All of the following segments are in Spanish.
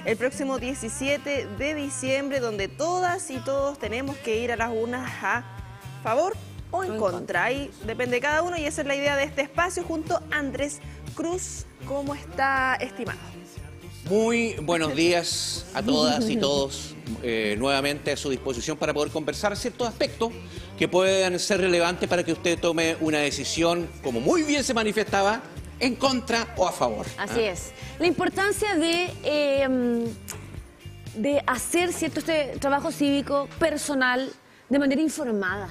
el próximo 17 de diciembre, donde todas y todos tenemos que ir a las urnas a favor o en contra. Ahí depende de cada uno y esa es la idea de este espacio junto a Andrés Cruz. ¿Cómo está, estimado? Muy buenos días a todas y todos, nuevamente a su disposición para poder conversar ciertos aspectos que puedan ser relevantes para que usted tome una decisión, como muy bien se manifestaba, en contra o a favor. Así es. La importancia de hacer cierto trabajo cívico personal de manera informada.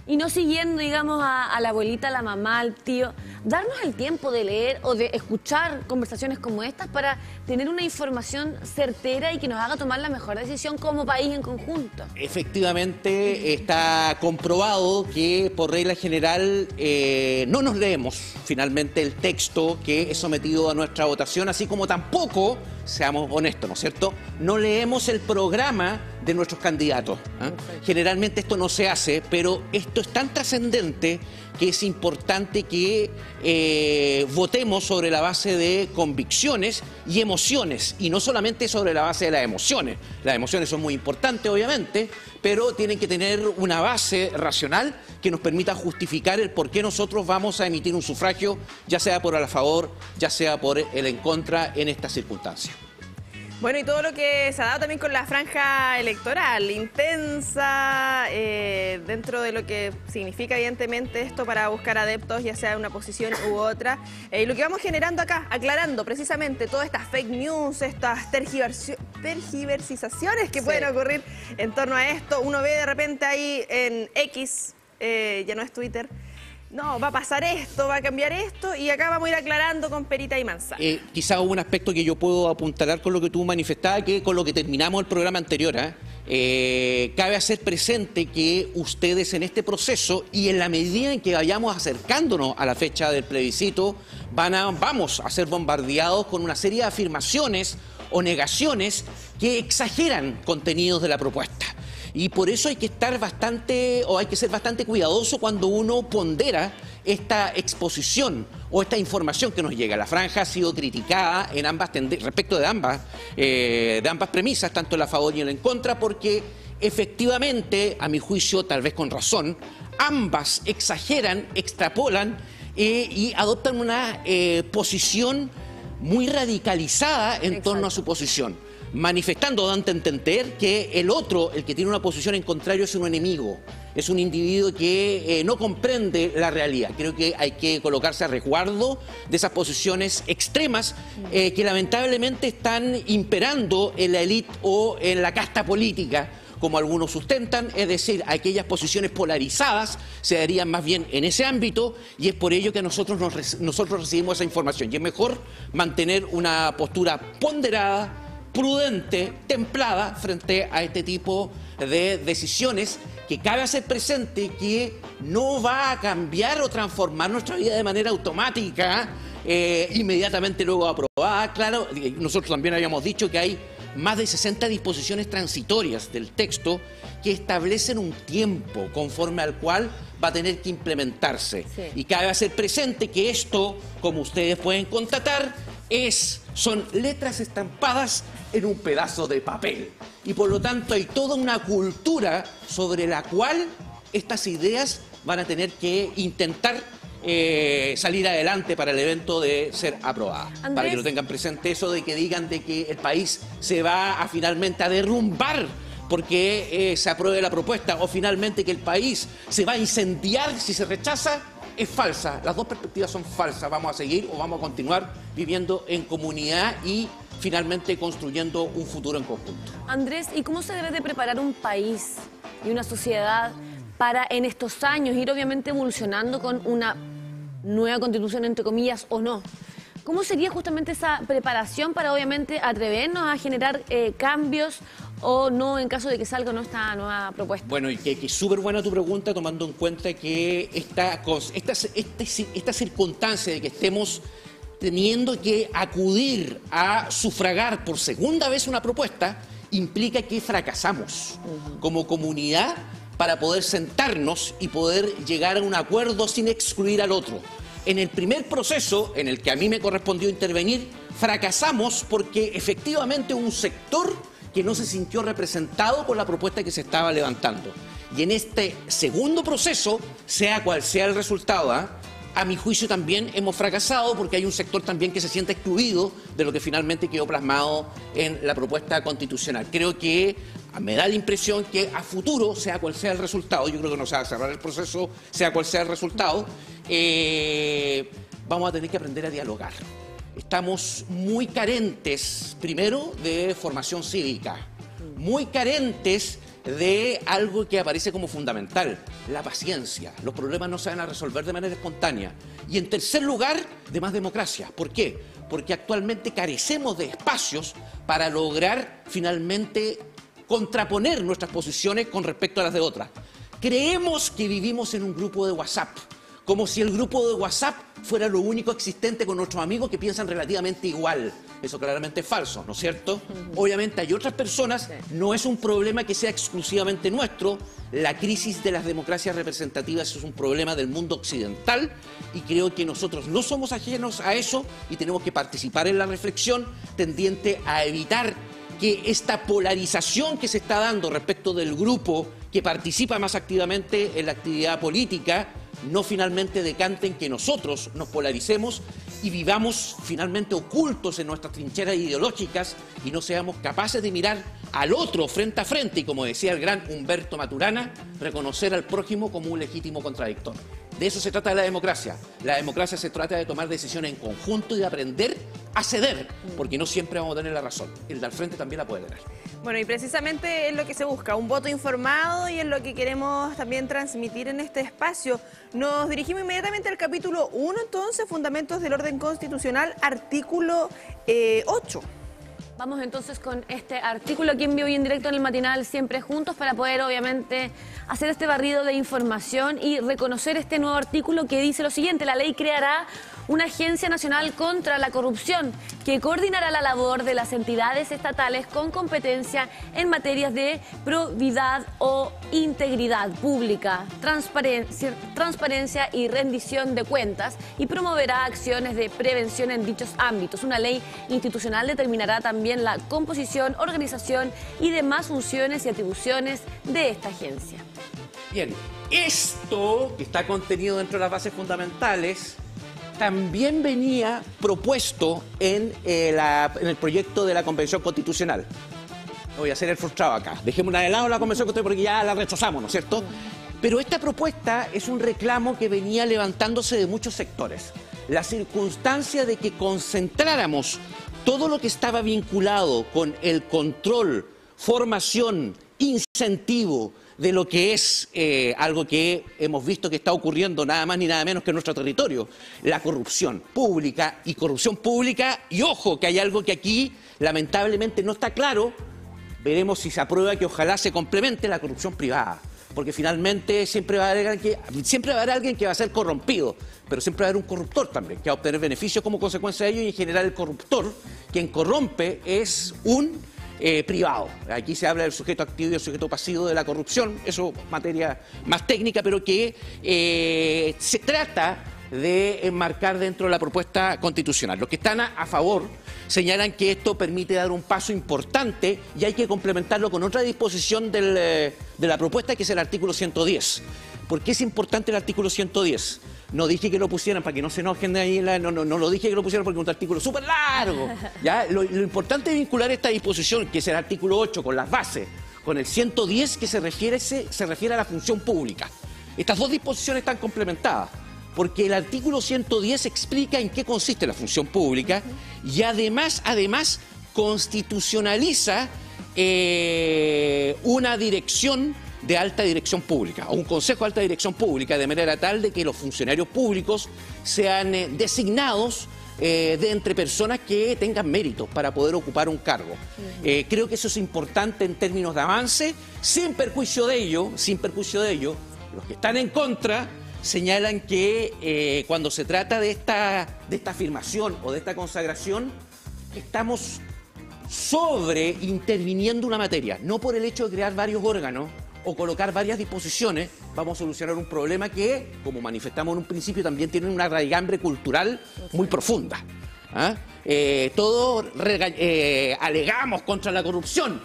Y no siguiendo, digamos, a la abuelita, a la mamá, al tío. Darnos el tiempo de leer o de escuchar conversaciones como estas para tener una información certera y que nos haga tomar la mejor decisión como país en conjunto. Efectivamente, está comprobado que por regla general no nos leemos finalmente el texto que es sometido a nuestra votación, así como tampoco, seamos honestos, ¿no es cierto?, no leemos el programa de nuestros candidatos. Generalmente esto no se hace, pero esto es tan trascendente que es importante que votemos sobre la base de convicciones y emociones, y no solamente sobre la base de las emociones. Las emociones son muy importantes, obviamente, pero tienen que tener una base racional que nos permita justificar el por qué nosotros vamos a emitir un sufragio, ya sea por el a favor, ya sea por el en contra en esta circunstancia. Bueno, y todo lo que se ha dado también con la franja electoral, intensa, dentro de lo que significa evidentemente esto para buscar adeptos, ya sea una posición u otra. Y lo que vamos generando acá, aclarando precisamente todas estas fake news, estas tergiversaciones que pueden ocurrir en torno a esto. Uno ve de repente ahí en X, ya no es Twitter, no, va a pasar esto, va a cambiar esto, y acá vamos a ir aclarando con perita y manzana. Quizá hubo un aspecto que yo puedo apuntalar con lo que tú manifestabas, que con lo que terminamos el programa anterior, cabe hacer presente que ustedes en este proceso y en la medida en que vayamos acercándonos a la fecha del plebiscito, vamos a ser bombardeados con una serie de afirmaciones o negaciones que exageran contenidos de la propuesta. Y por eso hay que estar hay que ser bastante cuidadoso cuando uno pondera esta exposición o esta información que nos llega. La franja ha sido criticada en respecto de ambas premisas, tanto el a favor y el en contra, porque efectivamente, a mi juicio, tal vez con razón, ambas exageran, extrapolan y adoptan una posición muy radicalizada en torno a su posición, manifestando, dando a entender que el otro, el que tiene una posición en contrario, es un enemigo, es un individuo que no comprende la realidad. Creo que hay que colocarse a resguardo de esas posiciones extremas que lamentablemente están imperando en la élite o en la casta política, como algunos sustentan, es decir, aquellas posiciones polarizadas se darían más bien en ese ámbito, y es por ello que nosotros recibimos esa información. Y es mejor mantener una postura ponderada, prudente, templada frente a este tipo de decisiones, que cabe hacer presente que no va a cambiar o transformar nuestra vida de manera automática, inmediatamente luego aprobada. Claro, nosotros también habíamos dicho que hay más de 60 disposiciones transitorias del texto que establecen un tiempo conforme al cual va a tener que implementarse. Sí. Y cabe hacer presente que esto, como ustedes pueden constatar, son letras estampadas en un pedazo de papel. Y por lo tanto hay toda una cultura sobre la cual estas ideas van a tener que intentar salir adelante para el evento de ser aprobada. Andrés, para que lo tengan presente, eso de que digan de que el país se va finalmente a derrumbar porque se apruebe la propuesta, o finalmente que el país se va a incendiar si se rechaza, es falsa. Las dos perspectivas son falsas. Vamos a seguir o vamos a continuar viviendo en comunidad y finalmente construyendo un futuro en conjunto. Andrés, ¿y cómo se debe de preparar un país y una sociedad para en estos años ir obviamente evolucionando con una nueva constitución, entre comillas, o no? ¿Cómo sería justamente esa preparación para obviamente atrevernos a generar cambios o no en caso de que salga esta nueva propuesta? Bueno, y que es súper buena tu pregunta, tomando en cuenta que esta circunstancia de que estemos teniendo que acudir a sufragar por segunda vez una propuesta implica que fracasamos como comunidad para poder sentarnos y poder llegar a un acuerdo sin excluir al otro. En el primer proceso, en el que a mí me correspondió intervenir, fracasamos porque efectivamente hubo un sector que no se sintió representado por la propuesta que se estaba levantando. Y en este segundo proceso, sea cual sea el resultado, a mi juicio también hemos fracasado porque hay un sector también que se siente excluido de lo que finalmente quedó plasmado en la propuesta constitucional. Creo que me da la impresión que a futuro, sea cual sea el resultado, yo creo que no se va a cerrar el proceso, sea cual sea el resultado, vamos a tener que aprender a dialogar. Estamos muy carentes, primero, de formación cívica, muy carentes de algo que aparece como fundamental, la paciencia. Los problemas no se van a resolver de manera espontánea. Y en tercer lugar, de más democracia. ¿Por qué? Porque actualmente carecemos de espacios para lograr finalmente contraponer nuestras posiciones con respecto a las de otras. Creemos que vivimos en un grupo de WhatsApp, como si el grupo de WhatsApp fuera lo único existente con nuestros amigos que piensan relativamente igual. Eso claramente es falso, ¿no es cierto? Obviamente hay otras personas, no es un problema que sea exclusivamente nuestro. La crisis de las democracias representativas es un problema del mundo occidental y creo que nosotros no somos ajenos a eso y tenemos que participar en la reflexión tendiente a evitar que esta polarización que se está dando respecto del grupo que participa más activamente en la actividad política no finalmente decante en que nosotros nos polaricemos y vivamos finalmente ocultos en nuestras trincheras ideológicas y no seamos capaces de mirar al otro frente a frente y, como decía el gran Humberto Maturana, reconocer al prójimo como un legítimo contradictor. De eso se trata la democracia. La democracia se trata de tomar decisiones en conjunto y de aprender a ceder, porque no siempre vamos a tener la razón. El de al frente también la puede tener. Bueno, y precisamente es lo que se busca, un voto informado, y es lo que queremos también transmitir en este espacio. Nos dirigimos inmediatamente al capítulo 1, entonces, Fundamentos del Orden Constitucional, artículo 8. Vamos entonces con este artículo aquí en vivo y en directo en el matinal Siempre Juntos para poder obviamente hacer este barrido de información y reconocer este nuevo artículo que dice lo siguiente: la ley creará una Agencia Nacional contra la Corrupción que coordinará la labor de las entidades estatales con competencia en materias de probidad o integridad pública, transparencia y rendición de cuentas, y promoverá acciones de prevención en dichos ámbitos. Una ley institucional determinará también la composición, organización y demás funciones y atribuciones de esta agencia. Bien, esto que está contenido dentro de las bases fundamentales también venía propuesto en el proyecto de la Convención Constitucional. Voy a hacer el frustrado acá. Dejémosla de lado la Convención Constitucional porque ya la rechazamos, ¿no es cierto? Pero esta propuesta es un reclamo que venía levantándose de muchos sectores. La circunstancia de que concentráramos todo lo que estaba vinculado con el control, formación, incentivo de lo que es algo que hemos visto que está ocurriendo nada más ni nada menos que en nuestro territorio, la corrupción pública, y ojo que hay algo que aquí lamentablemente no está claro, veremos si se aprueba, que ojalá se complemente, la corrupción privada. Porque finalmente siempre va a haber alguien que va a ser corrompido, pero siempre va a haber un corruptor también, que va a obtener beneficios como consecuencia de ello, y en general el corruptor, quien corrompe, es un privado. Aquí se habla del sujeto activo y del sujeto pasivo de la corrupción, eso es materia más técnica, pero que se trata de enmarcar dentro de la propuesta constitucional. Los que están a favor señalan que esto permite dar un paso importante y hay que complementarlo con otra disposición de la propuesta, que es el artículo 110. ¿Por qué es importante el artículo 110? No dije que lo pusieran para que no se enojen de ahí, no lo dije que lo pusieran porque es un artículo súper largo. ¿Ya? Lo importante es vincular esta disposición, que es el artículo 8, con las bases, con el 110, que se refiere a la función pública. Estas dos disposiciones están complementadas, porque el artículo 110 explica en qué consiste la función pública y además constitucionaliza una dirección de alta dirección pública, o un consejo de alta dirección pública, de manera tal de que los funcionarios públicos sean designados de entre personas que tengan méritos para poder ocupar un cargo. Creo que eso es importante en términos de avance, sin perjuicio de ello, los que están en contra señalan que cuando se trata de esta afirmación o de esta consagración, estamos interviniendo una materia, no por el hecho de crear varios órganos o colocar varias disposiciones, vamos a solucionar un problema que, como manifestamos en un principio, también tiene una raigambre cultural muy profunda. Todos alegamos contra la corrupción,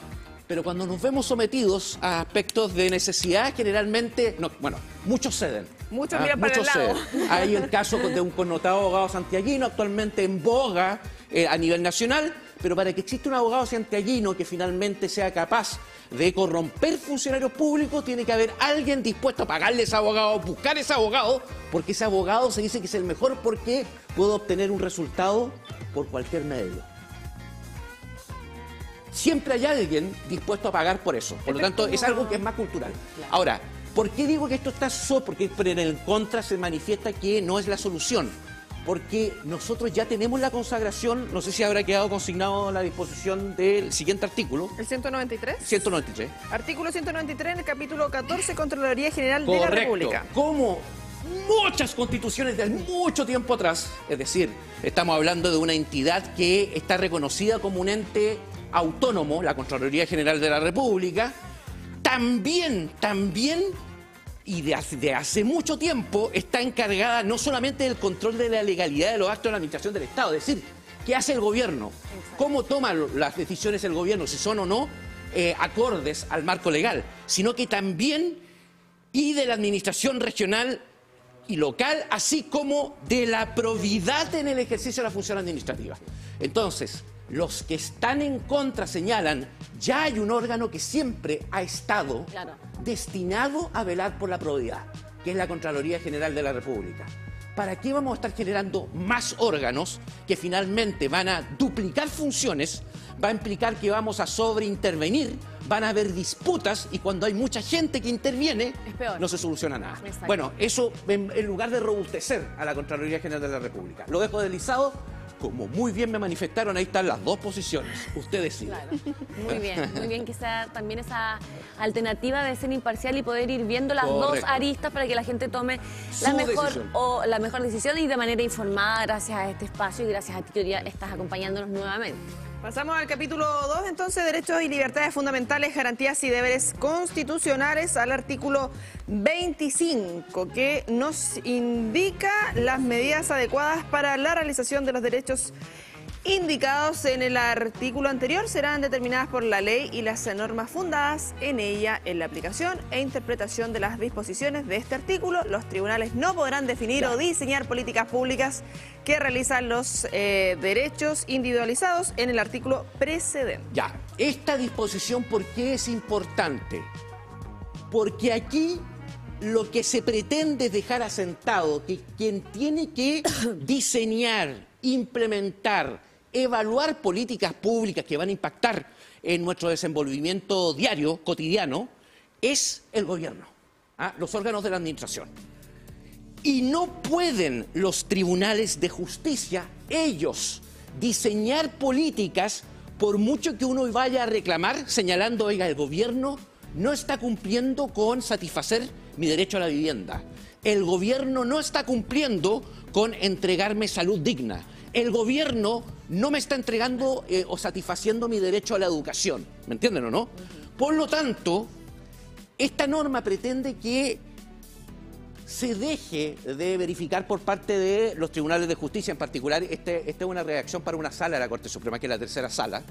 pero cuando nos vemos sometidos a aspectos de necesidad, generalmente, muchos ceden. Muchos miran para el lado. Hay el caso de un connotado abogado santiaguino, actualmente en boga a nivel nacional, pero para que exista un abogado santiaguino que finalmente sea capaz de corromper funcionarios públicos, tiene que haber alguien dispuesto a pagarle a ese abogado, buscar ese abogado, porque ese abogado se dice que es el mejor porque puede obtener un resultado por cualquier medio. Siempre hay alguien dispuesto a pagar por eso. Por lo tanto, es algo que es más cultural. Ahora, ¿por qué digo que esto está porque en el contra se manifiesta que no es la solución? Porque nosotros ya tenemos la consagración, no sé si habrá quedado consignado la disposición del siguiente artículo. ¿El 193? 193. Artículo 193 en el capítulo 14, Contraloría General de la República. Como muchas constituciones de mucho tiempo atrás, es decir, estamos hablando de una entidad que está reconocida como un ente autónomo, la Contraloría General de la República, también, y de hace mucho tiempo, está encargada no solamente del control de la legalidad de los actos de la administración del Estado, es decir, ¿qué hace el gobierno? ¿Cómo toma las decisiones el gobierno, si son o no acordes al marco legal? Sino que también, y de la administración regional y local, así como de la probidad en el ejercicio de la función administrativa. Entonces, los que están en contra señalan, ya hay un órgano que siempre ha estado destinado a velar por la probidad, que es la Contraloría General de la República. ¿Para qué vamos a estar generando más órganos que finalmente van a duplicar funciones? Va a implicar que vamos a sobreintervenir, van a haber disputas y cuando hay mucha gente que interviene, no se soluciona nada. Exacto. Bueno, eso en lugar de robustecer a la Contraloría General de la República. Lo dejo deslizado. Como muy bien me manifestaron, ahí están las dos posiciones. Ustedes sí. Claro. Muy bien que sea también esa alternativa de ser imparcial y poder ir viendo las dos aristas para que la gente tome la mejor decisión y de manera informada gracias a este espacio y gracias a ti que hoy día estás acompañándonos nuevamente. Pasamos al capítulo 2, entonces, Derechos y Libertades Fundamentales, Garantías y Deberes Constitucionales, al artículo 25, que nos indica las medidas adecuadas para la realización de los derechos indicados en el artículo anterior serán determinadas por la ley y las normas fundadas en ella. En la aplicación e interpretación de las disposiciones de este artículo, los tribunales no podrán definir o diseñar políticas públicas que realizan los derechos individualizados en el artículo precedente. Ya, esta disposición, ¿por qué es importante? Porque aquí lo que se pretende es dejar asentado que quien tiene que diseñar, implementar, evaluar políticas públicas que van a impactar en nuestro desenvolvimiento diario, cotidiano, es el gobierno, los órganos de la administración. Y no pueden los tribunales de justicia, ellos, diseñar políticas por mucho que uno vaya a reclamar señalando, oiga, el gobierno no está cumpliendo con satisfacer mi derecho a la vivienda. El gobierno no está cumpliendo con entregarme salud digna. El gobierno no me está entregando o satisfaciendo mi derecho a la educación. ¿Me entienden o no? Por lo tanto, esta norma pretende que se deje de verificar por parte de los tribunales de justicia, en particular, esta es una reacción para una sala de la Corte Suprema, que es la tercera sala,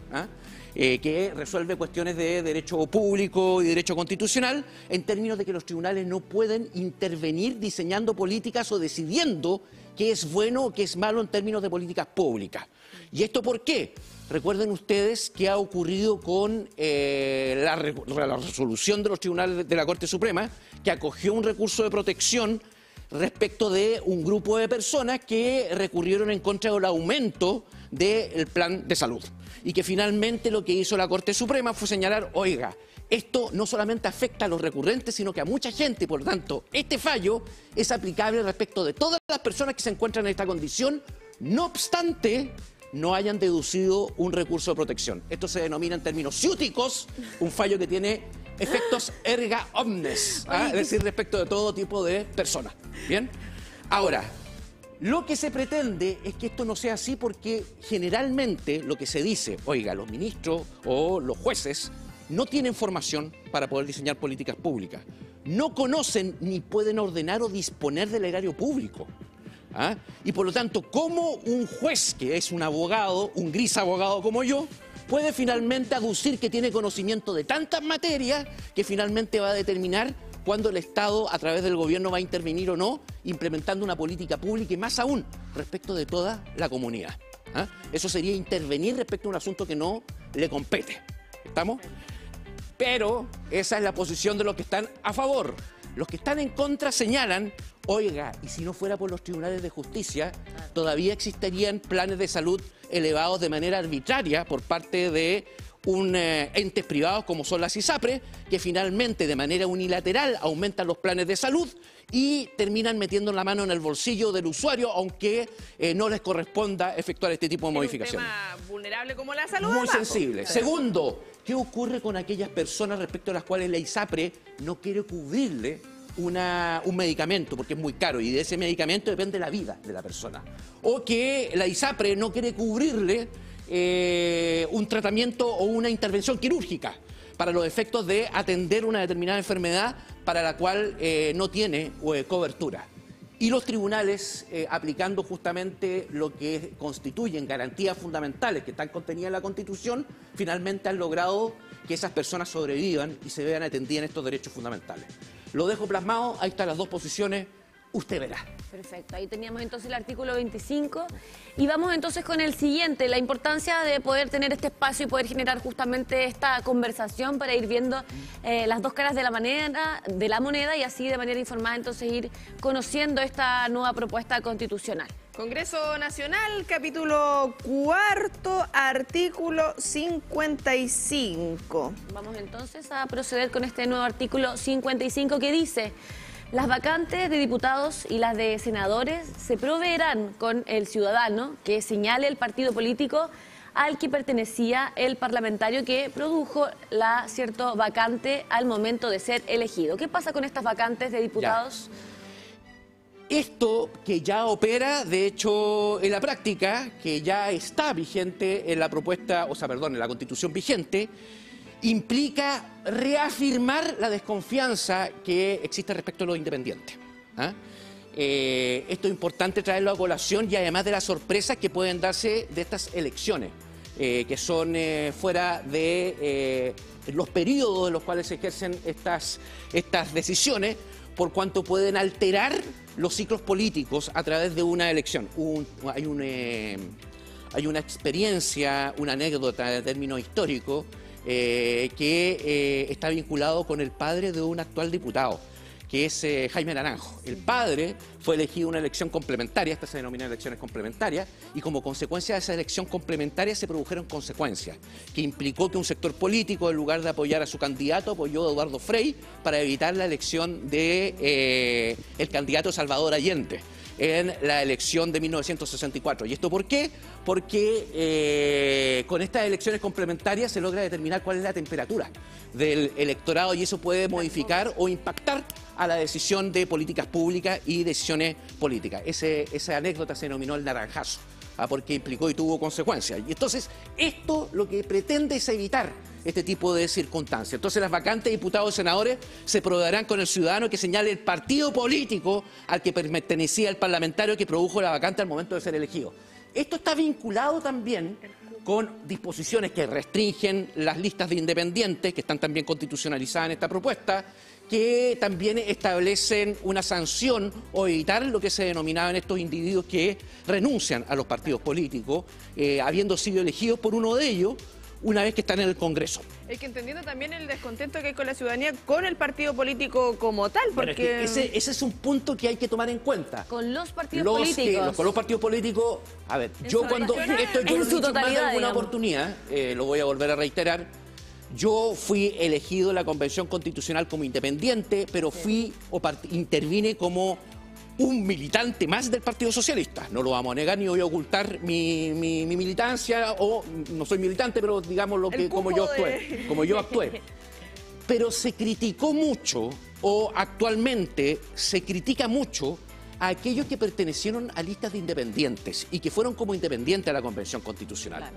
que resuelve cuestiones de derecho público y derecho constitucional, en términos de que los tribunales no pueden intervenir diseñando políticas o decidiendo qué es bueno o qué es malo en términos de políticas públicas. ¿Y esto por qué? Recuerden ustedes qué ha ocurrido con la resolución de los tribunales de la Corte Suprema, que acogió un recurso de protección respecto de un grupo de personas que recurrieron en contra del aumento del plan de salud. Y que finalmente lo que hizo la Corte Suprema fue señalar, oiga, esto no solamente afecta a los recurrentes, sino que a mucha gente. Por lo tanto, este fallo es aplicable respecto de todas las personas que se encuentran en esta condición, no obstante no hayan deducido un recurso de protección. Esto se denomina en términos ciúticos un fallo que tiene efectos erga omnes, es decir, respecto de todo tipo de personas. ¿Bien? Ahora, lo que se pretende es que esto no sea así porque generalmente lo que se dice, oiga, los ministros o los jueces no tienen formación para poder diseñar políticas públicas, no conocen ni pueden ordenar o disponer del erario público. ¿ah? Y por lo tanto, ¿cómo un juez que es un abogado, un gris abogado como yo, puede finalmente aducir que tiene conocimiento de tantas materias que finalmente va a determinar cuándo el Estado, a través del gobierno, va a intervenir o no, implementando una política pública y más aún respecto de toda la comunidad? ¿Ah? Eso sería intervenir respecto a un asunto que no le compete. ¿Estamos? Pero esa es la posición de los que están a favor. Los que están en contra señalan, oiga, y si no fuera por los tribunales de justicia, todavía existirían planes de salud elevados de manera arbitraria por parte de entes privados como son las ISAPRE, que finalmente de manera unilateral aumentan los planes de salud y terminan metiendo la mano en el bolsillo del usuario, aunque no les corresponda efectuar este tipo de modificaciones. Es un tema vulnerable como la salud. Muy sensible. Segundo, ¿qué ocurre con aquellas personas respecto a las cuales la ISAPRE no quiere cubrirle un medicamento porque es muy caro y de ese medicamento depende la vida de la persona? O que la ISAPRE no quiere cubrirle un tratamiento o una intervención quirúrgica para los efectos de atender una determinada enfermedad para la cual no tiene cobertura. Y los tribunales, aplicando justamente lo que constituyen garantías fundamentales que están contenidas en la Constitución, finalmente han logrado que esas personas sobrevivan y se vean atendidas en estos derechos fundamentales. Lo dejo plasmado, ahí están las dos posiciones, usted verá. Perfecto, ahí teníamos entonces el artículo 25 y vamos entonces con el siguiente, la importancia de poder tener este espacio y poder generar justamente esta conversación para ir viendo las dos caras de la moneda y así de manera informada entonces ir conociendo esta nueva propuesta constitucional. Congreso Nacional, capítulo 4, artículo 55. Vamos entonces a proceder con este nuevo artículo 55 que dice: las vacantes de diputados y las de senadores se proveerán con el ciudadano que señale el partido político al que pertenecía el parlamentario que produjo la vacante al momento de ser elegido. ¿Qué pasa con estas vacantes de diputados? Esto que ya opera, de hecho, en la práctica, que ya está vigente en la propuesta, en la Constitución vigente, implica reafirmar la desconfianza que existe respecto a los independientes. ¿Ah? Esto es importante traerlo a colación y además de las sorpresas que pueden darse de estas elecciones, que son fuera de los periodos en los cuales se ejercen estas decisiones, por cuanto pueden alterar los ciclos políticos a través de una elección. Hay una experiencia, una anécdota de término histórico, que está vinculado con el padre de un actual diputado, que es Jaime Naranjo. El padre fue elegido en una elección complementaria, esta se denomina elecciones complementarias, y como consecuencia de esa elección complementaria se produjeron consecuencias, que implicó que un sector político, en lugar de apoyar a su candidato, apoyó a Eduardo Frei para evitar la elección de el candidato Salvador Allende en la elección de 1964. ¿Y esto por qué? Porque con estas elecciones complementarias se logra determinar cuál es la temperatura del electorado y eso puede modificar o impactar a la decisión de políticas públicas y decisiones políticas. Esa anécdota se denominó el naranjazo, porque implicó y tuvo consecuencias. Y entonces, esto lo que pretende es evitar este tipo de circunstancias. Entonces, las vacantes de diputados y senadores se proveerán con el ciudadano que señale el partido político al que pertenecía el parlamentario que produjo la vacante al momento de ser elegido. Esto está vinculado también con disposiciones que restringen las listas de independientes, que están también constitucionalizadas en esta propuesta, que también establecen una sanción o evitar lo que se denominaban estos individuos que renuncian a los partidos políticos, habiendo sido elegidos por uno de ellos una vez que están en el Congreso. Es que entendiendo también el descontento que hay con la ciudadanía, con el partido político como tal, porque... Bueno, es que ese es un punto que hay que tomar en cuenta. Con los partidos políticos. Con los partidos políticos, a ver, yo cuando esto yo lo he dicho más de alguna oportunidad, lo voy a volver a reiterar, yo fui elegido en la Convención Constitucional como independiente, pero intervine como un militante más del Partido Socialista. No lo vamos a negar ni voy a ocultar mi militancia, o no soy militante, pero digamos como yo actué. Pero se criticó mucho, o actualmente se critica mucho, a aquellos que pertenecieron a listas de independientes y que fueron como independientes a la Convención Constitucional. Claro.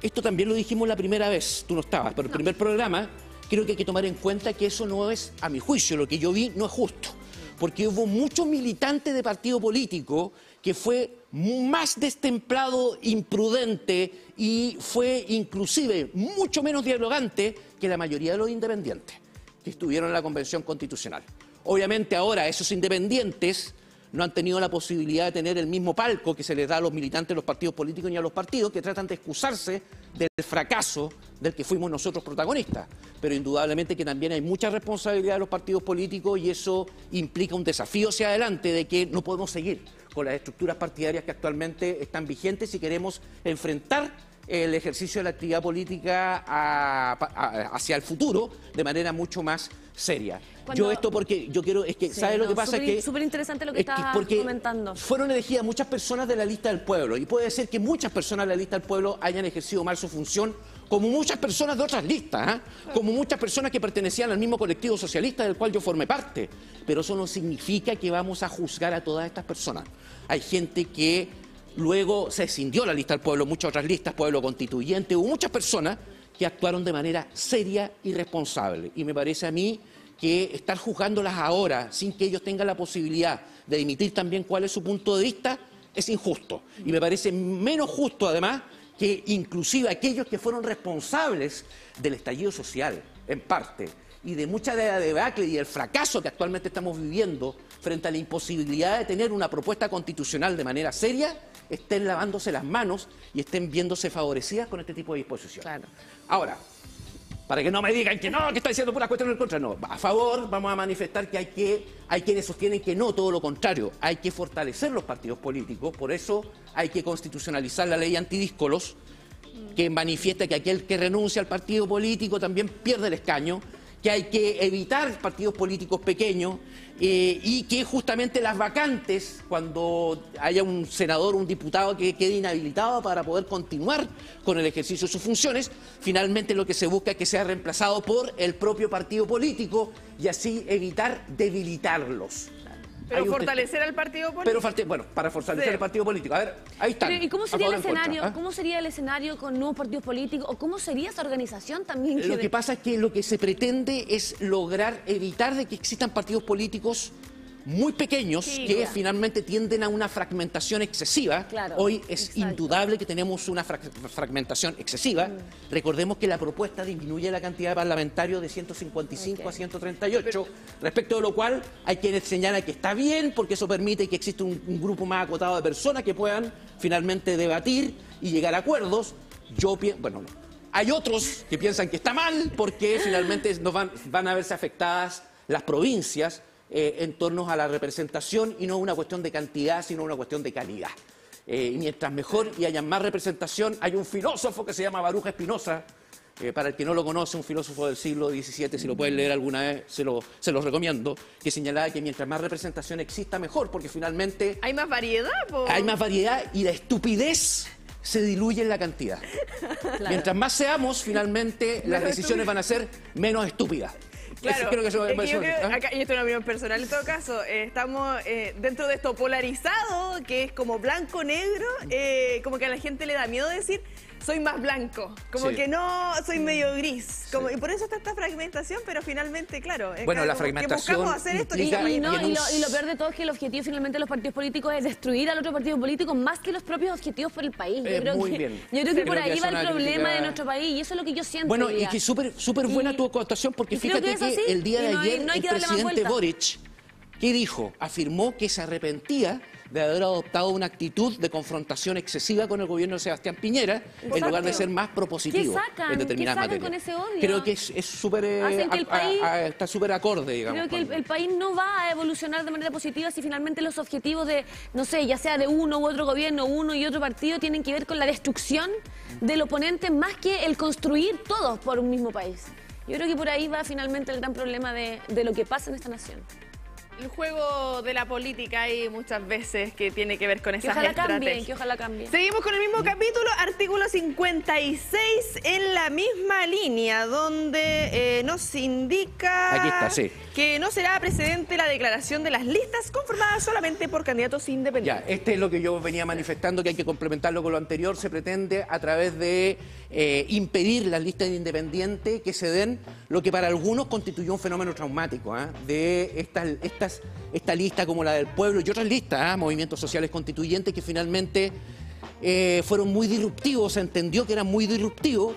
Esto también lo dijimos la primera vez, tú no estabas, pero el primer programa, creo que hay que tomar en cuenta que eso no es, a mi juicio, lo que yo vi no es justo. porque hubo muchos militantes de partido político que fue más destemplado, imprudente y fue inclusive mucho menos dialogante que la mayoría de los independientes que estuvieron en la Convención Constitucional. Obviamente ahora esos independientes no han tenido la posibilidad de tener el mismo palco que se les da a los militantes de los partidos políticos ni a los partidos, que tratan de excusarse del fracaso del que fuimos nosotros protagonistas. Pero indudablemente que también hay mucha responsabilidad de los partidos políticos y eso implica un desafío hacia adelante de que no podemos seguir con las estructuras partidarias que actualmente están vigentes si queremos enfrentar el ejercicio de la actividad política hacia el futuro de manera mucho más seria. Yo esto porque yo quiero, es que, ¿sabes lo que pasa? Es súper interesante lo que estás comentando. Fueron elegidas muchas personas de la lista del pueblo y puede ser que muchas personas de la lista del pueblo hayan ejercido mal su función, como muchas personas de otras listas, como muchas personas que pertenecían al mismo colectivo socialista del cual yo formé parte. Pero eso no significa que vamos a juzgar a todas estas personas. Hay gente que luego se escindió la lista del pueblo, muchas otras listas, pueblo constituyente, hubo muchas personas que actuaron de manera seria y responsable. Y me parece a mí que estar juzgándolas ahora, sin que ellos tengan la posibilidad de emitir también cuál es su punto de vista, es injusto. Y me parece menos justo, además, que inclusive aquellos que fueron responsables del estallido social, en parte, y de mucha de la debacle y el fracaso que actualmente estamos viviendo frente a la imposibilidad de tener una propuesta constitucional de manera seria, estén lavándose las manos y estén viéndose favorecidas con este tipo de disposiciones. Claro. Ahora, para que no me digan que no, que está diciendo puras cuestiones en contra, no. A favor, vamos a manifestar que hay quienes sostienen que no, todo lo contrario. Hay que fortalecer los partidos políticos, por eso hay que constitucionalizar la ley antidíscolos, que manifiesta que aquel que renuncia al partido político también pierde el escaño, que hay que evitar partidos políticos pequeños y que justamente las vacantes, cuando haya un senador, un diputado que quede inhabilitado para poder continuar con el ejercicio de sus funciones, finalmente lo que se busca es que sea reemplazado por el propio partido político y así evitar debilitarlos. Pero fortalecer al partido político. Pero, bueno, para fortalecer el partido político. A ver, ahí está. ¿Y cómo sería el escenario? ¿Cómo sería el escenario con nuevos partidos políticos? ¿O cómo sería esa organización también? Lo que pasa es que lo que se pretende es lograr evitar de que existan partidos políticos muy pequeños que finalmente tienden a una fragmentación excesiva. Claro, hoy es indudable que tenemos una fragmentación excesiva. Recordemos que la propuesta disminuye la cantidad de parlamentarios de 155 a 138, respecto de lo cual hay quienes señalan que está bien porque eso permite que exista un grupo más acotado de personas que puedan finalmente debatir y llegar a acuerdos. Bueno, hay otros que piensan que está mal porque finalmente van a verse afectadas las provincias en torno a la representación y no una cuestión de cantidad, sino una cuestión de calidad. Mientras mejor y haya más representación, hay un filósofo que se llama Baruch Spinoza, para el que no lo conoce, un filósofo del siglo XVII, si lo pueden leer alguna vez, se lo recomiendo, que señalaba que mientras más representación exista, mejor, porque finalmente ¿hay más variedad? Hay más variedad y la estupidez se diluye en la cantidad. Claro. Mientras más seamos, finalmente las decisiones van a ser menos estúpidas. Claro, y esto es una opinión personal en todo caso, estamos dentro de esto polarizado, que es como blanco-negro, como que a la gente le da miedo decir soy más blanco, como que no, soy medio gris, y por eso está esta fragmentación, pero finalmente, claro, bueno, la fragmentación que buscamos hacer esto. Y lo peor de todo es que el objetivo finalmente de los partidos políticos es destruir al otro partido político más que los propios objetivos por el país. Yo creo que por ahí va el problema de nuestro país y eso es lo que yo siento. Bueno, y que súper buena tu acotación, porque fíjate que el día de ayer el presidente Boric, ¿qué dijo? Afirmó que se arrepentía de haber adoptado una actitud de confrontación excesiva con el gobierno de Sebastián Piñera, en lugar de ser más propositivo en determinadas materias. Con ese odio? Creo que es súper está súper acorde, digamos. Creo que el país no va a evolucionar de manera positiva si finalmente los objetivos de, no sé, ya sea de uno u otro gobierno, uno y otro partido, tienen que ver con la destrucción del oponente más que el construir todos por un mismo país. Yo creo que por ahí va finalmente el gran problema de lo que pasa en esta nación. El juego de la política hay muchas veces que tiene que ver con esas estrategias. Que ojalá cambie. Seguimos con el mismo capítulo, artículo 56, en la misma línea, donde nos indica aquí está, sí, que no será precedente la declaración de las listas conformadas solamente por candidatos independientes. Ya, este es lo que yo venía manifestando, que hay que complementarlo con lo anterior. Se pretende, a través de impedir las listas independientes, que se den lo que para algunos constituyó un fenómeno traumático, de estas decías, esta lista como la del pueblo y otras listas, movimientos sociales constituyentes que finalmente fueron muy disruptivos, se entendió que eran muy disruptivos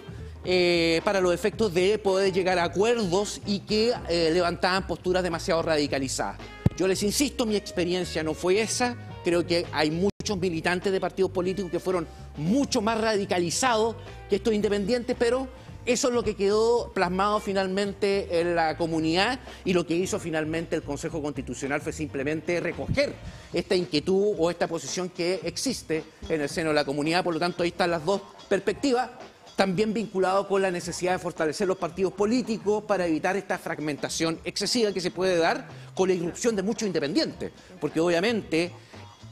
para los efectos de poder llegar a acuerdos y que levantaban posturas demasiado radicalizadas. Yo les insisto, mi experiencia no fue esa, creo que hay muchos militantes de partidos políticos que fueron mucho más radicalizados que estos independientes, pero eso es lo que quedó plasmado finalmente en la comunidad y lo que hizo finalmente el Consejo Constitucional fue simplemente recoger esta inquietud o esta posición que existe en el seno de la comunidad. Por lo tanto, ahí están las dos perspectivas, también vinculado con la necesidad de fortalecer los partidos políticos para evitar esta fragmentación excesiva que se puede dar con la irrupción de muchos independientes. Porque obviamente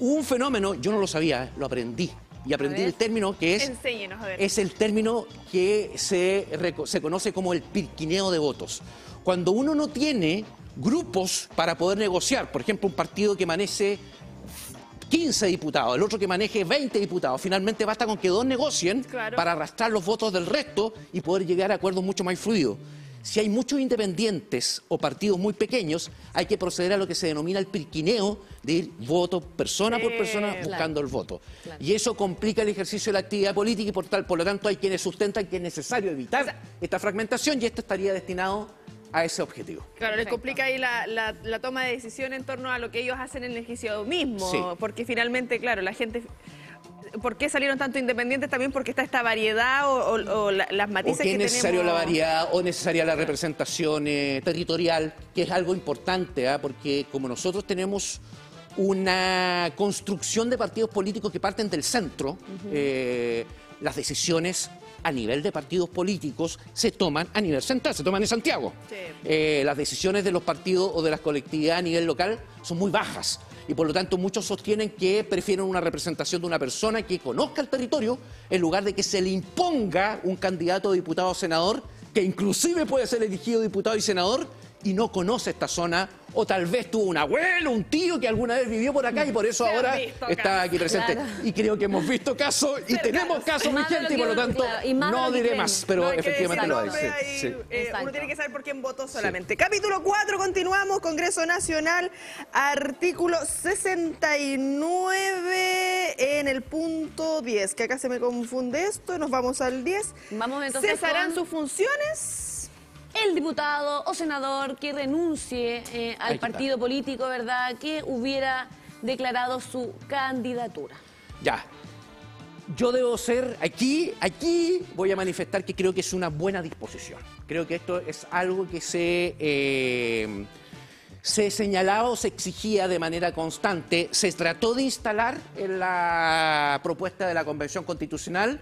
un fenómeno, yo no lo sabía, lo aprendí. Y aprendí el término que es... Enséñenos, a ver. Es el término que se conoce como el pirquineo de votos. Cuando uno no tiene grupos para poder negociar, por ejemplo, un partido que maneje 15 diputados, el otro que maneje 20 diputados, finalmente basta con que dos negocien para arrastrar los votos del resto y poder llegar a acuerdos mucho más fluidos. Si hay muchos independientes o partidos muy pequeños, hay que proceder a lo que se denomina el pirquineo, de ir voto persona por persona buscando el voto. Y eso complica el ejercicio de la actividad política y por lo tanto hay quienes sustentan que es necesario evitar esta fragmentación y esto estaría destinado a ese objetivo. Claro, les complica ahí la toma de decisión en torno a lo que ellos hacen en el ejercicio mismo, porque finalmente, claro, la gente... ¿Por qué salieron tanto independientes? También porque está esta variedad o las matices que tenemos. Es necesario la variedad o necesaria la representación territorial, que es algo importante, porque como nosotros tenemos una construcción de partidos políticos que parten del centro, las decisiones a nivel de partidos políticos se toman a nivel central, se toman en Santiago. Las decisiones de los partidos o de las colectividades a nivel local son muy bajas. Y por lo tanto muchos sostienen que prefieren una representación de una persona que conozca el territorio en lugar de que se le imponga un candidato a diputado o senador que inclusive puede ser elegido diputado y senador y no conoce esta zona o tal vez tuvo un abuelo, un tío que alguna vez vivió por acá y por eso ahora está aquí presente. Y creo que hemos visto casos y tenemos casos vigentes y por lo tanto no diré más, pero efectivamente lo hay. Uno tiene que saber por quién votó solamente. Capítulo 4, continuamos, Congreso Nacional, artículo 69 en el punto 10, que acá se me confunde esto, nos vamos al 10. Vamos entonces ¿Cesarán sus funciones? El diputado o senador que renuncie al partido político, ¿verdad?, que hubiera declarado su candidatura. Ya. Yo debo ser, aquí voy a manifestar que creo que es una buena disposición. Creo que esto es algo que se señalaba o se exigía de manera constante. Se trató de instalar en la propuesta de la Convención Constitucional.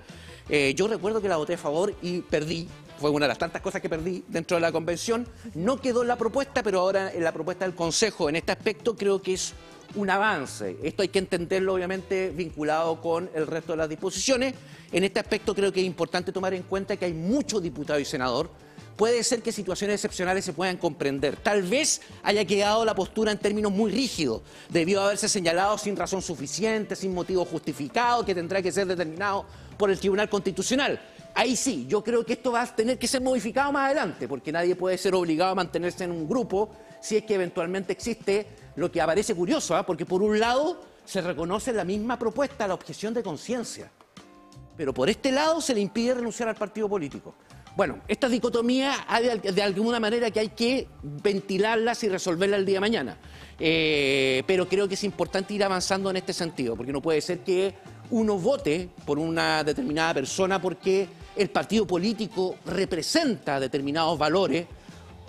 Yo recuerdo que la voté a favor y perdí. Fue una de las tantas cosas que perdí dentro de la convención. No quedó en la propuesta, pero ahora en la propuesta del Consejo, en este aspecto, creo que es un avance. Esto hay que entenderlo, obviamente, vinculado con el resto de las disposiciones. En este aspecto creo que es importante tomar en cuenta que hay muchos diputados y senadores. Puede ser que situaciones excepcionales se puedan comprender. Tal vez haya quedado la postura en términos muy rígidos. Debió haberse señalado sin razón suficiente, sin motivo justificado, que tendrá que ser determinado por el Tribunal Constitucional. Ahí sí, yo creo que esto va a tener que ser modificado más adelante, porque nadie puede ser obligado a mantenerse en un grupo si es que eventualmente existe lo que aparece curioso, porque por un lado se reconoce en la misma propuesta la objeción de conciencia, pero por este lado se le impide renunciar al partido político. Bueno, esta dicotomía hay de alguna manera que hay que ventilarlas y resolverlas el día de mañana. Pero creo que es importante ir avanzando en este sentido, porque no puede ser que uno vote por una determinada persona porque el partido político representa determinados valores.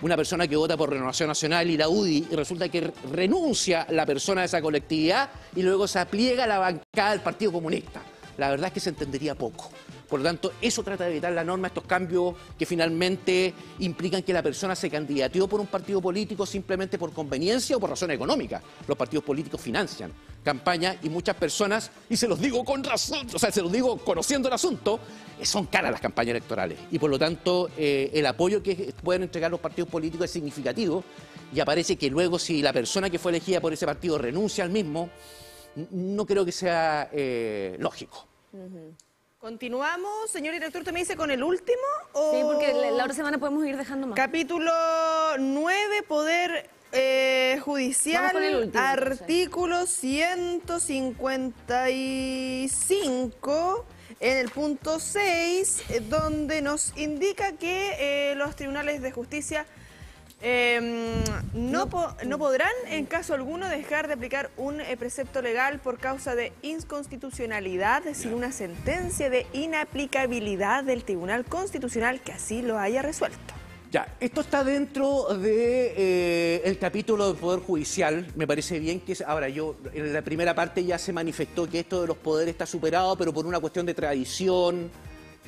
Una persona que vota por Renovación Nacional y la UDI y resulta que renuncia la persona de esa colectividad y luego se apliega a la bancada del Partido Comunista. La verdad es que se entendería poco. Por lo tanto, eso trata de evitar la norma, estos cambios que finalmente implican que la persona se candidateó por un partido político simplemente por conveniencia o por razones económicas. Los partidos políticos financian campañas y muchas personas, y se los digo con razón, o sea, se los digo conociendo el asunto, son caras las campañas electorales. Y por lo tanto, el apoyo que pueden entregar los partidos políticos es significativo y aparece que luego si la persona que fue elegida por ese partido renuncia al mismo, no creo que sea lógico. Continuamos, señor director, ¿usted me dice con el último? ¿O? Sí, porque la otra semana podemos ir dejando más. Capítulo 9, poder Judicial, Vamos con el último, artículo 155, en el punto 6, donde nos indica que los tribunales de justicia no podrán, en caso alguno, dejar de aplicar un precepto legal por causa de inconstitucionalidad sin una sentencia de inaplicabilidad del Tribunal Constitucional que así lo haya resuelto. Ya, esto está dentro de el capítulo del Poder Judicial. Me parece bien que... Ahora, en la primera parte ya se manifestó que esto de los poderes está superado, pero por una cuestión de tradición.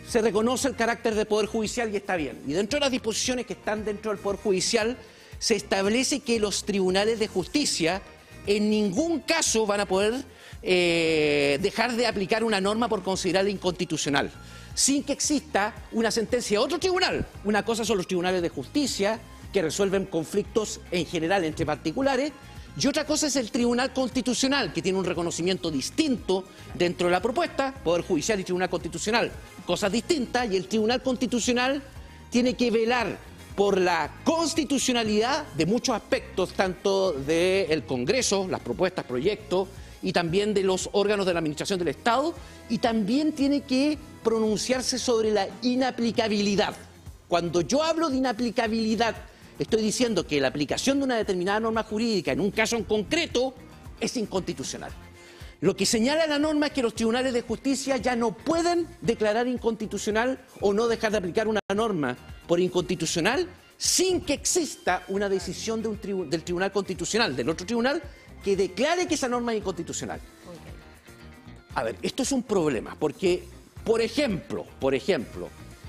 Se reconoce el carácter del Poder Judicial y está bien. Y dentro de las disposiciones que están dentro del Poder Judicial, se establece que los tribunales de justicia en ningún caso van a poder dejar de aplicar una norma por considerarla inconstitucional, sin que exista una sentencia de otro tribunal. Una cosa son los tribunales de justicia, que resuelven conflictos en general entre particulares, y otra cosa es el Tribunal Constitucional, que tiene un reconocimiento distinto dentro de la propuesta. Poder Judicial y Tribunal Constitucional, cosas distintas, y el Tribunal Constitucional tiene que velar por la constitucionalidad de muchos aspectos, tanto del Congreso, las propuestas, proyectos, y también de los órganos de la Administración del Estado, y también tiene que pronunciarse sobre la inaplicabilidad. Cuando yo hablo de inaplicabilidad, estoy diciendo que la aplicación de una determinada norma jurídica en un caso en concreto es inconstitucional. Lo que señala la norma es que los tribunales de justicia ya no pueden declarar inconstitucional o no dejar de aplicar una norma por inconstitucional sin que exista una decisión del Tribunal Constitucional, del otro tribunal, que declare que esa norma es inconstitucional. A ver, esto es un problema, porque, por ejemplo,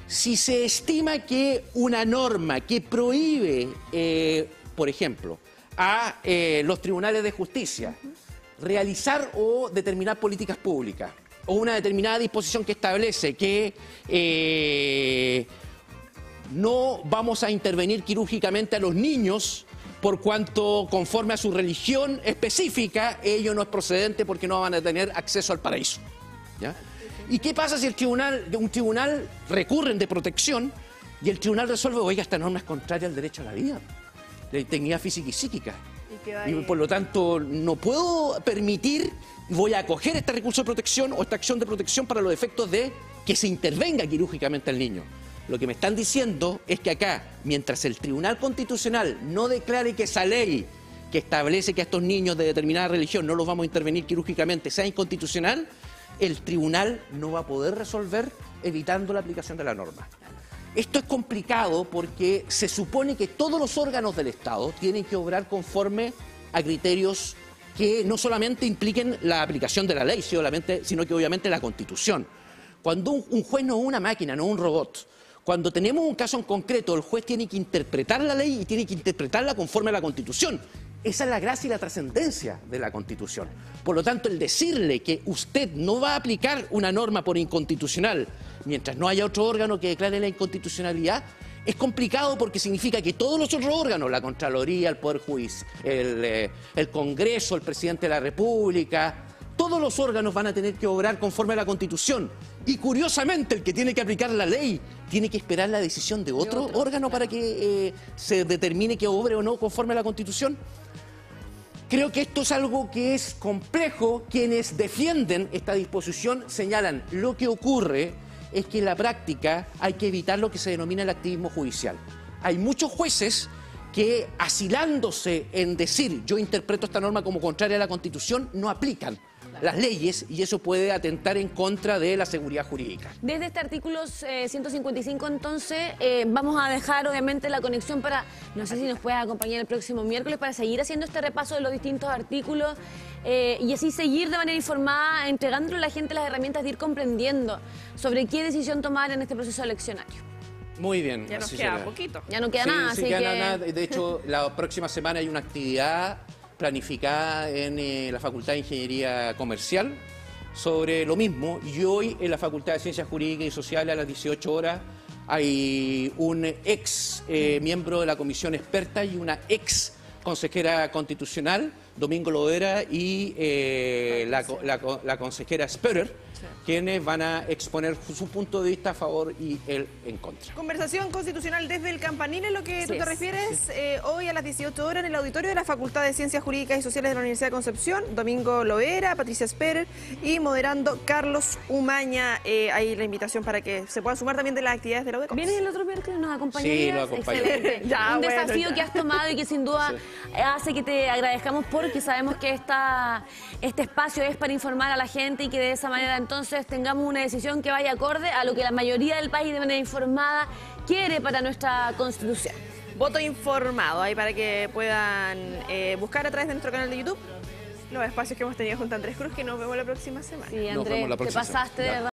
si se estima que una norma que prohíbe, por ejemplo, a los tribunales de justicia realizar o determinar políticas públicas, o una determinada disposición que establece que no vamos a intervenir quirúrgicamente a los niños por cuanto, conforme a su religión específica, ello no es procedente porque no van a tener acceso al paraíso, ¿ya? ¿Y qué pasa si un tribunal recurren de protección y el tribunal resuelve, oiga, esta norma es contraria al derecho a la vida, la integridad física y psíquica? Y por lo tanto no puedo permitir, voy a acoger este recurso de protección o esta acción de protección para los efectos de que se intervenga quirúrgicamente al niño. Lo que me están diciendo es que acá, mientras el Tribunal Constitucional no declare que esa ley que establece que a estos niños de determinada religión no los vamos a intervenir quirúrgicamente sea inconstitucional, el tribunal no va a poder resolver evitando la aplicación de la norma. Esto es complicado porque se supone que todos los órganos del Estado tienen que obrar conforme a criterios que no solamente impliquen la aplicación de la ley, sino que obviamente la Constitución. Cuando un juez no es una máquina, no es un robot. Cuando tenemos un caso en concreto, el juez tiene que interpretar la ley y tiene que interpretarla conforme a la Constitución. Esa es la gracia y la trascendencia de la Constitución. Por lo tanto, el decirle que usted no va a aplicar una norma por inconstitucional mientras no haya otro órgano que declare la inconstitucionalidad es complicado porque significa que todos los otros órganos, la Contraloría, el Poder Judicial, el Congreso, el Presidente de la República, todos los órganos van a tener que obrar conforme a la Constitución. Y curiosamente, el que tiene que aplicar la ley tiene que esperar la decisión de otro órgano para que se determine que obre o no conforme a la Constitución. Creo que esto es algo que es complejo. Quienes defienden esta disposición señalan lo que ocurre es que en la práctica hay que evitar lo que se denomina el activismo judicial. Hay muchos jueces que, asilándose en decir yo interpreto esta norma como contraria a la Constitución, no aplican las leyes y eso puede atentar en contra de la seguridad jurídica. Desde este artículo 155, entonces, vamos a dejar obviamente la conexión para, no sé si nos puedes acompañar el próximo miércoles para seguir haciendo este repaso de los distintos artículos y así seguir de manera informada, entregándole a la gente las herramientas de ir comprendiendo sobre qué decisión tomar en este proceso eleccionario. Muy bien. Ya nos queda poquito. Ya no queda nada, así que... nada. De hecho, la próxima semana hay una actividad planificada en la Facultad de Ingeniería Comercial sobre lo mismo, y hoy en la Facultad de Ciencias Jurídicas y Sociales a las 18 horas hay un ex miembro de la comisión experta y una ex consejera constitucional, Domingo Loera, y la consejera Spörer, quienes van a exponer su punto de vista a favor y el en contra. Conversación constitucional desde el Campanil, es lo que tú Así te es. refieres, hoy a las 18 horas en el auditorio de la Facultad de Ciencias Jurídicas y Sociales de la Universidad de Concepción. Domingo Loera, Patricia Sperer y moderando Carlos Umaña. Ahí la invitación para que se puedan sumar también de las actividades de la UDECOM. ¿Vienes el otro miércoles? ¿Nos acompañarías? Sí, lo acompaño. Excelente. Ya, Un bueno, desafío ya. que has tomado y que sin duda hace que te agradezcamos, porque sabemos que este espacio es para informar a la gente y que de esa manera entonces tengamos una decisión que vaya acorde a lo que la mayoría del país de manera informada quiere para nuestra Constitución. Voto informado, ahí para que puedan buscar a través de nuestro canal de YouTube los espacios que hemos tenido junto a Andrés Cruz, que nos vemos la próxima semana. Sí, Nos Andrés, vemos la te próxima pasaste de semana. verdad.